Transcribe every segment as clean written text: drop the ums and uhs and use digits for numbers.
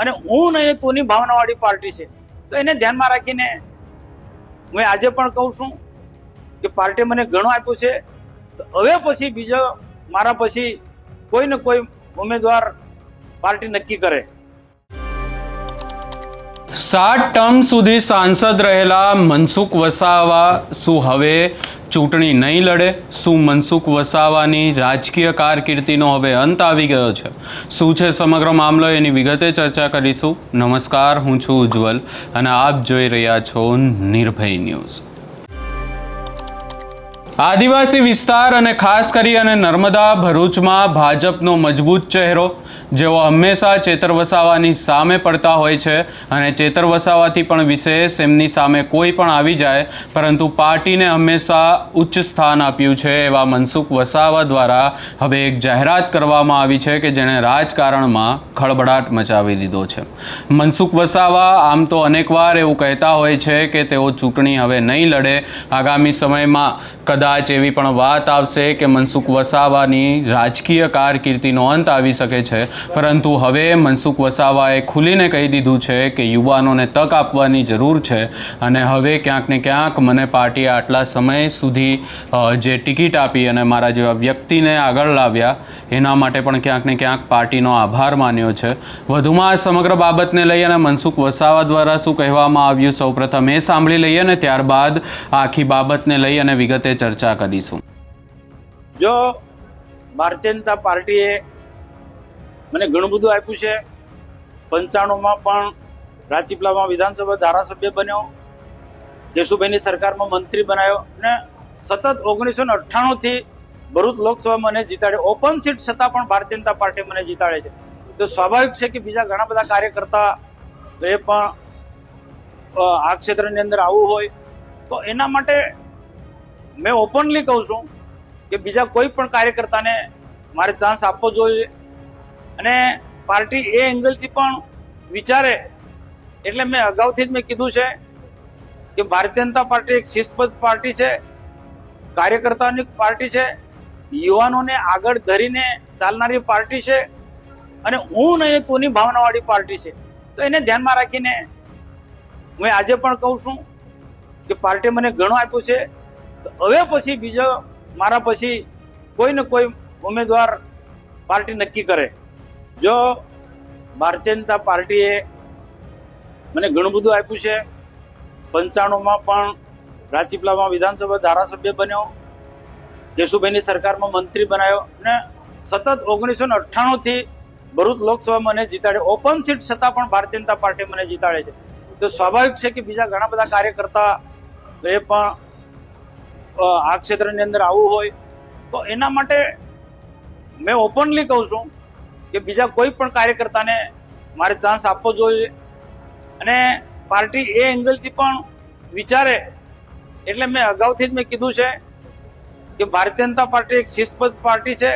અને હું નહીં તોની ભાવનાવાળી પાર્ટી છે. તો એને ધ્યાનમાં રાખીને હું આજે પણ કહું છું કે પાર્ટી મને ઘણું આપ્યું છે, તો હવે પછી બીજો મારા પછી કોઈ ને કોઈ ઉમેદવાર પાર્ટી નક્કી કરે. 7 ટર્મ સુધી સાંસદ રહેલા મનસુખ વસાવા શું હવે ચૂંટણી નહીં લડે? શું મનસુખ વસાવાની રાજકીય કારકિર્દીનો હવે અંત આવી ગયો છે? શું છે સમગ્ર મામલો, એની વિગતે ચર્ચા કરીશું. નમસ્કાર, હું છું ઉજ્જવલ અને આપ જોઈ રહ્યા છો નિર્ભય ન્યૂઝ. આદિવાસી વિસ્તાર અને ખાસ કરી અને નર્મદા ભરૂચમાં ભાજપનો મજબૂત ચહેરો, જેઓ હંમેશા ચેતર વસાવાની સામે પડતા હોય છે અને ચેતર વસાવાથી પણ વિશેષ એમની સામે કોઈ પણ આવી જાય પરંતુ પાર્ટીને હંમેશા ઉચ્ચ સ્થાન આપ્યું છે, એવા મનસુખ વસાવા દ્વારા હવે એક જાહેરાત કરવામાં આવી છે કે જેણે રાજકારણમાં ખળબળાટ મચાવી દીધો છે. મનસુખ વસાવા આમ તો અનેકવાર એવું કહેતા હોય છે કે તેઓ ચૂંટણી હવે નહીં લડે. આગામી સમયમાં કદાચ એવી પણ વાત આવશે કે મનસુખ વસાવાની રાજકીય કારકિર્દીનો અંત આવી શકે છે, પરંતુ હવે મનસુખ વસાવાએ ખુલીને કહી દીધું છે કે યુવાનોને તક આપવાની જરૂર છે અને હવે ક્યાંક ને ક્યાંક મને પાર્ટીએ આટલા સમય સુધી જે ટિકિટ આપી અને મારા જેવા વ્યક્તિને આગળ લાવ્યા એના માટે પણ ક્યાંક ને ક્યાંક પાર્ટીનો આભાર માન્યો છે. વધુમાં આ સમગ્ર બાબતને લઈ અને મનસુખ વસાવા દ્વારા શું કહેવામાં આવ્યું, સૌપ્રથમ એ સાંભળી લઈએ અને ત્યારબાદ આખી બાબતને લઈ અને વિગતે ચર્ચા કરીશું. જો ભારતીય જનતા પાર્ટીએ મને ઘણું બધું આપ્યું છે. 95માં પણ રાજપીપળામાં વિધાનસભા ધારાસભ્ય બન્યો, કેશુભાઈની સરકારમાં મંત્રી બનાવ્યો અને સતત 1998થી ભરૂચ લોકસભામાં મને જીતાડ્યો. ઓપન સીટ છતાં પણ ભારતીય જનતા પાર્ટી મને જીતાડે છે. તો સ્વાભાવિક છે કે બીજા ઘણા બધા કાર્યકર્તા એ પણ આ ક્ષેત્રની અંદર આવવું હોય તો એના માટે મેં ઓપનલી કહું છું કે બીજા કોઈ પણ કાર્યકર્તાને મારે ચાન્સ આપવો જોઈએ અને પાર્ટી એ એંગલથી પણ વિચારે. એટલે મેં અગાઉથી જ મેં કીધું છે કે ભારતીય જનતા પાર્ટી એક શિસ્તબદ્ધ પાર્ટી છે, કાર્યકર્તાઓની પાર્ટી છે, યુવાનોને આગળ ધરીને ચાલનારી પાર્ટી છે અને હું નહીં તોની ભાવનાવાળી પાર્ટી છે. તો એને ધ્યાનમાં રાખીને હું આજે પણ કહું છું કે પાર્ટી મને ઘણું આપ્યું છે, તો હવે પછી બીજો મારા પછી કોઈ ને કોઈ ઉમેદવાર પાર્ટી નક્કી કરે. જો ભારતીય જનતા પાર્ટીએ મને ઘણું બધું આપ્યું છે. 95માં પણ રાજપીપળામાં વિધાનસભા ધારાસભ્ય બન્યો, કેશુભાઈની સરકારમાં મંત્રી બનાવ્યો અને સતત 1998થી ભરૂચ લોકસભામાં મને જીતાડ્યો. ઓપન સીટ છતાં પણ ભારતીય જનતા પાર્ટી મને જીતાડે છે. તો સ્વાભાવિક છે કે બીજા ઘણા બધા કાર્યકર્તા એ પણ આ ક્ષેત્રની અંદર આવવું હોય તો એના માટે મેં ઓપનલી કહું છું કે બીજા કોઈ પણ કાર્યકર્તાને મારે ચાન્સ આપવો જોઈએ અને પાર્ટી એ એંગલથી પણ વિચારે. એટલે મેં અગાઉથી જ મેં કીધું છે કે ભારતીય જનતા પાર્ટી એક શિસ્તબદ્ધ પાર્ટી છે,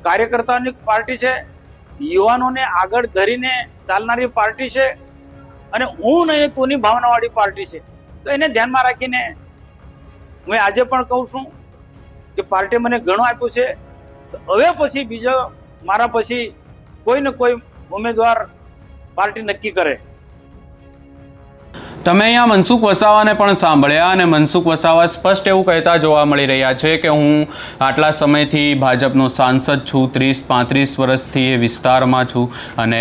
કાર્યકર્તાઓની પાર્ટી છે, યુવાનોને આગળ ધરીને ચાલનારી પાર્ટી છે અને હું નહીં તોની ભાવનાવાળી પાર્ટી છે. તો એને ધ્યાનમાં રાખીને હું આજે પણ કહું છું કે પાર્ટી મને ઘણું આપ્યું છે, તો હવે પછી બીજો મારા પછી કોઈ ને કોઈ ઉમેદવાર પાર્ટી નક્કી કરે. તમે અહીંયા મનસુખ વસાવાને પણ સાંભળ્યા અને મનસુખ વસાવા સ્પષ્ટ એવું કહેતા જોવા મળી રહ્યા છે કે હું આટલા સમયથી ભાજપનો સાંસદ છું, 30-35 વર્ષથી એ વિસ્તારમાં છું અને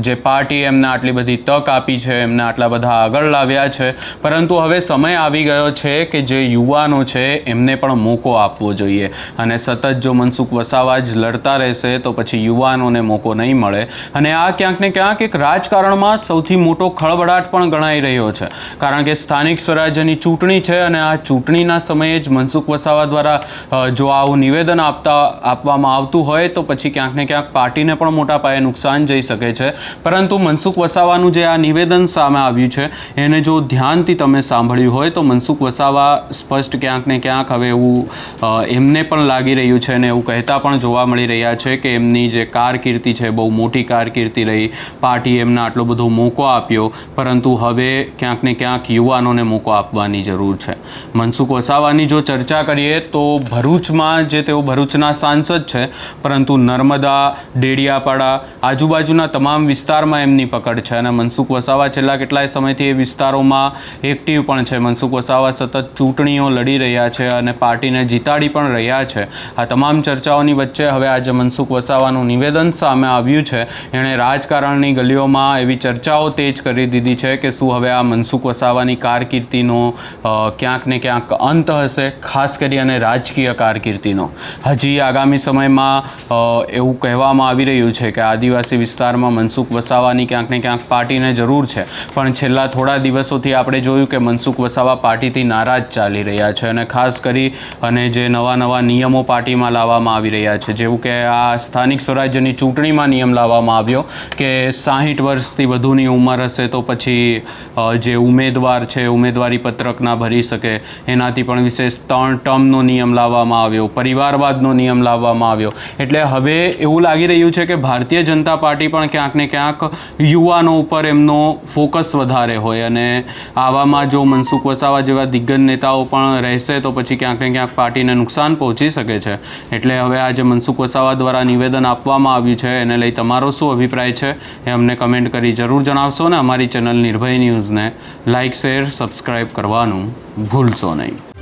જે પાર્ટી એમને આટલી બધી તક આપી છે, એમને આટલા બધા આગળ લાવ્યા છે, પરંતુ હવે સમય આવી ગયો છે કે જે યુવાનો છે એમને પણ મોકો આપવો જોઈએ અને સતત જો મનસુખ વસાવા જ લડતા રહેશે તો પછી યુવાનોને મોકો નહીં મળે અને આ ક્યાંક ને ક્યાંક એક રાજકારણમાં સૌથી મોટો ખળબળાટ પણ ગણાઈ રહ્યો છે. કારણ કે સ્થાનિક સ્વરાજ્યની ચૂંટણી છે અને આ ચૂંટણીના સમયે જ મનસુખ વસાવા દ્વારા જો આવું નિવેદન આપવામાં આવતું હોય તો પછી ક્યાંક ને ક્યાંક પાર્ટીને પણ મોટા પાયે નુકસાન જઈ શકે છે. પરંતુ મનસુખ વસાવાનું જે આ નિવેદન સામે આવ્યું છે એને જો ધ્યાનથી તમે સાંભળ્યું હોય તો મનસુખ વસાવા સ્પષ્ટ ક્યાંક ને ક્યાંક હવે એવું એમને પણ લાગી રહ્યું છે અને એવું કહેતા પણ જોવા મળી રહ્યા છે કે એમની જે કારકિર્દી છે બહુ મોટી કારકિર્દી રહી, પાર્ટીએ એમને આટલો બધો મોકો આપ્યો, પરંતુ હવે ક્યાંક ને ક્યાંક યુવાનોને મોકો આપવાની જરૂર છે. મનસુખ વસાવાની જો ચર્ચા કરીએ તો ભરૂચમાં જે તેઓ ભરૂચના સાંસદ છે, પરંતુ નર્મદા, ડેડિયાપાડા, આજુબાજુના તમામ વિસ્તારમાં એમની પકડ છે અને મનસુખ વસાવા છેલ્લા કેટલાય સમયથી એ વિસ્તારોમાં એક્ટિવ પણ છે. મનસુખ વસાવા સતત ચૂંટણીઓ લડી રહ્યા છે અને પાર્ટીને જીતાડી પણ રહ્યા છે. આ તમામ ચર્ચાઓની વચ્ચે હવે આજે મનસુખ વસાવાનું નિવેદન સામે આવ્યું છે. એણે રાજકારણની ગલીઓમાં એવી ચર્ચાઓ તેજ કરી દીધી છે કે શું હવે આ મનસુખ વસાવાની કારકિર્દીનો ક્યાંક ને ક્યાંક અંત હશે, ખાસ કરી અને રાજકીય કારકિર્દીનો. હજી આગામી સમયમાં એવું કહેવામાં આવી રહ્યું છે કે આદિવાસી વિસ્તારમાં મનસુખ વસાવાની ક્યાંક ને ક્યાંક પાર્ટીને જરૂર છે, પણ છેલ્લા થોડા દિવસોથી આપણે જોયું કે મનસુખ વસાવા પાર્ટીથી નારાજ ચાલી રહ્યા છે અને ખાસ કરી અને જે નવા નિયમો પાર્ટીમાં લાવવામાં આવી રહ્યા છે, જેવું કે આ સ્થાનિક સ્વરાજ્યની ચૂંટણીમાં નિયમ લાવવામાં આવ્યો કે 60 વર્ષથી વધુની ઉંમર હશે તો પછી જે ઉમેદવાર છે ઉમેદવારી પત્રક ના ભરી શકે, એનાથી પણ વિશેષ 3 ટર્મનો નિયમ લાવવામાં આવ્યો, પરિવારવાદનો નિયમ લાવવામાં આવ્યો. એટલે હવે એવું લાગી રહ્યું છે કે ભારતીય જનતા પાર્ટી પણ ક્યાંક ને ક્યાંક યુવાનો ઉપર એમનો ફોકસ વધારે હોય અને આવામાં જો મનસુખ વસાવા જેવા દિગ્ગજ નેતાઓ પણ રહેશે તો પછી ક્યાંક ને ક્યાંક પાર્ટીને નુકસાન પહોંચી શકે છે. એટલે હવે આજે મનસુખ વસાવા દ્વારા નિવેદન આપવામાં આવ્યું છે, એને લઈ તમારો શું અભિપ્રાય છે એ અમને કમેન્ટ કરી જરૂર જણાવશો ને અમારી ચેનલ નિર્ભય ન્યૂઝને લાઇક, શેર, સબસ્ક્રાઈબ કરવાનું ભૂલશો નહીં.